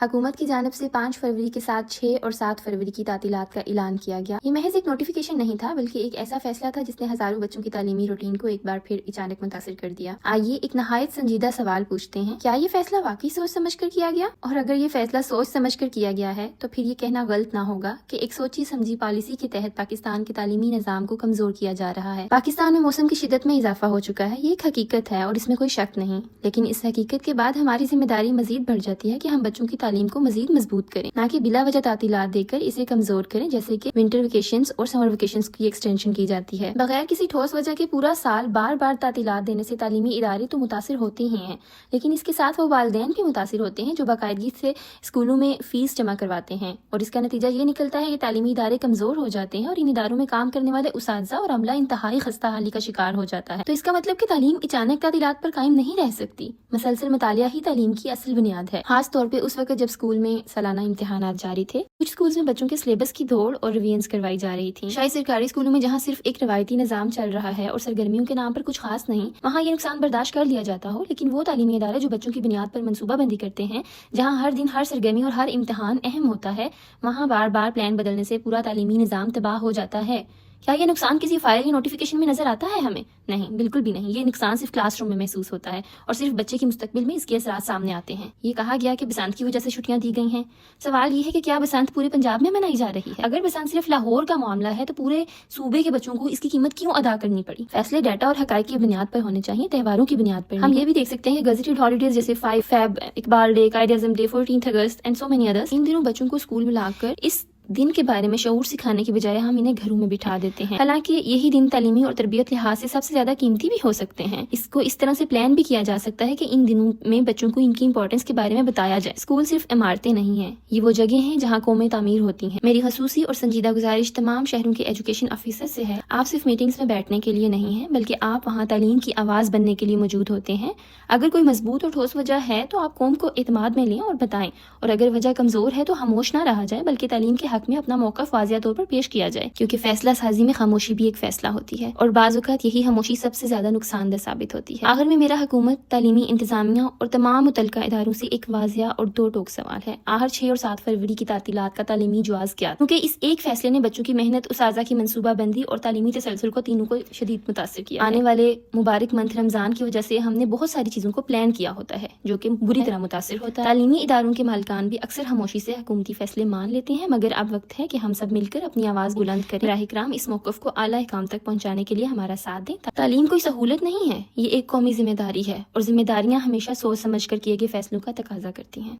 حکومت کی جانب سے 5 فروری کے ساتھ 6 اور 7 فروری کی تعطیلات کا اعلان کیا گیا۔ یہ محض ایک نوٹیفیکیشن نہیں تھا بلکہ ایک ایسا فیصلہ تھا جس نے ہزاروں بچوں کی تعلیمی روٹین کو ایک بار پھر اچانک متاثر کر دیا۔ آئیے ایک نہایت سنجیدہ سوال پوچھتے ہیں، کیا یہ فیصلہ واقعی سوچ سمجھ کر کیا گیا؟ اور اگر یہ فیصلہ سوچ سمجھ کر کیا گیا ہے تو پھر یہ کہنا غلط نہ ہوگا کہ ایک سوچی سمجھی پالیسی کے تحت پاکستان کے تعلیمی نظام کو کمزور کیا جا رہا ہے۔ پاکستان میں موسم کی شدت میں اضافہ ہو چکا ہے، یہ ایک حقیقت ہے اور اس میں کوئی شک نہیں، لیکن اس حقیقت کے بعد ہماری ذمہ داری مزید بڑھ جاتی ہے کہ ہم بچوں کی تعلیم کو مزید مضبوط کریں، نہ کہ بلا وجہ تعطیلات دے کر اسے کمزور کریں، جیسے کہ ونٹر ویکیشنز اور سمر ویکیشنز کی ایکسٹینشن کی جاتی ہے۔ بغیر کسی ٹھوس وجہ کے پورا سال بار بار تعطیلات دینے سے تعلیمی ادارے تو متاثر ہوتے ہی ہیں، لیکن اس کے ساتھ وہ والدین بھی متاثر ہوتے ہیں جو باقاعدگی سے اسکولوں میں فیس جمع کرواتے ہیں، اور اس کا نتیجہ یہ نکلتا ہے کہ تعلیمی ادارے کمزور ہو جاتے ہیں اور ان اداروں میں کام کرنے والے اساتذہ اور عملہ انتہائی خستہ حالی کا شکار ہو جاتا ہے۔ تو اس کا مطلب کہ تعلیم اچانک تعطیلات پر قائم نہیں رہ سکتی، مسلسل مطالعہ ہی تعلیم کی اصل بنیاد ہے، خاص طور پہ اس وقت جب اسکول میں سالانہ امتحانات جاری تھے۔ کچھ اسکولز میں بچوں کے سلیبس کی دوڑ اور ریویژنز کروائی جا رہی تھی۔ شاید سرکاری اسکولوں میں جہاں صرف ایک روایتی نظام چل رہا ہے اور سرگرمیوں کے نام پر کچھ خاص نہیں، وہاں یہ نقصان برداشت کر لیا جاتا ہو، لیکن وہ تعلیمی ادارے جو بچوں کی بنیاد پر منصوبہ بندی کرتے ہیں، جہاں ہر دن ہر سرگرمی اور ہر امتحان اہم ہوتا ہے، وہاں بار بار پلان بدلنے سے پورا تعلیمی نظام تباہ ہو جاتا ہے۔ کیا یہ نقصان کسی فائل یا نوٹیفیکیشن میں نظر آتا ہے ہمیں؟ نہیں، بالکل بھی نہیں۔ یہ نقصان صرف کلاس روم میں محسوس ہوتا ہے اور صرف بچے کے مستقبل میں اس کے اثرات سامنے آتے ہیں۔ یہ کہا گیا کہ بسنت کی وجہ سے چھٹیاں دی گئی ہیں۔ سوال یہ ہے کہ کیا بسنت پورے پنجاب میں منائی جا رہی ہے؟ اگر بسنت صرف لاہور کا معاملہ ہے تو پورے صوبے کے بچوں کو اس کی قیمت کیوں ادا کرنی پڑی؟ فیصلے ڈیٹا اور حقائق کی بنیاد پر ہونے چاہیے، تہواروں کی بنیاد پر۔ ہم یہ بھی دیکھ سکتے ہیں کہ گزٹڈ ہالیڈیز جیسے 5 Feb, Iqbal day, Quaid Azam day, 14 اگست اینڈ سو مینی ادرس، ان دنوں بچوں کو اسکول میں لا کر اس دن کے بارے میں شعور سکھانے کی بجائے ہم انہیں گھروں میں بٹھا دیتے ہیں، حالانکہ یہی دن تعلیمی اور تربیت لحاظ سے سب سے زیادہ قیمتی بھی ہو سکتے ہیں۔ اس کو اس طرح سے پلان بھی کیا جا سکتا ہے کہ ان دنوں میں بچوں کو ان کی امپورٹنس کے بارے میں بتایا جائے۔ اسکول صرف عمارتیں نہیں ہیں، یہ وہ جگہ ہیں جہاں قومیں تعمیر ہوتی ہیں۔ میری خصوصی اور سنجیدہ گزارش تمام شہروں کے ایجوکیشن آفیسر سے ہے، آپ صرف میٹنگز میں بیٹھنے کے لیے نہیں ہیں بلکہ آپ وہاں تعلیم کی آواز بننے کے لیے موجود ہوتے ہیں۔ اگر کوئی مضبوط اور ٹھوس وجہ ہے تو آپ قوم کو اعتماد میں لیں اور بتائیں، اور اگر وجہ کمزور ہے تو خاموش نہ رہا جائے بلکہ تعلیم کے حق میں اپنا موقف واضح طور پر پیش کیا جائے، کیونکہ فیصلہ سازی میں خاموشی بھی ایک فیصلہ ہوتی ہے، اور بعض اوقات یہی خاموشی سب سے زیادہ نقصان دہ ثابت ہوتی ہے۔ آخر میں میرا حکومت، تعلیمی انتظامیہ اور تمام متعلقہ اداروں سے ایک واضح اور دو ٹوک سوال ہے۔ آخر 6 اور 7 فروری کی تعطیلات کا تعلیمی جواز کیا؟ کیونکہ اس ایک فیصلے نے بچوں کی محنت، اساتذہ کی منصوبہ بندی اور تعلیمی تسلسل کو تینوں کو شدید متاثر کیا۔ آنے والے مبارک منتھ رمضان کی وجہ سے ہم نے بہت ساری چیزوں کو پلان کیا ہوتا ہے جو کہ بری طرح متاثر ہوتا ہے۔ تعلیمی اداروں کے مالکان بھی اکثر خاموشی سے حکومتی فیصلے مان لیتے ہیں، مگر اب وقت ہے کہ ہم سب مل کر اپنی آواز بلند کریں۔ براہ کرام اس موقف کو اعلیٰ حکام تک پہنچانے کے لیے ہمارا ساتھ دیں۔ تعلیم کوئی سہولت نہیں ہے، یہ ایک قومی ذمہ داری ہے، اور ذمہ داریاں ہمیشہ سوچ سمجھ کر کیے گئے فیصلوں کا تقاضا کرتی ہیں۔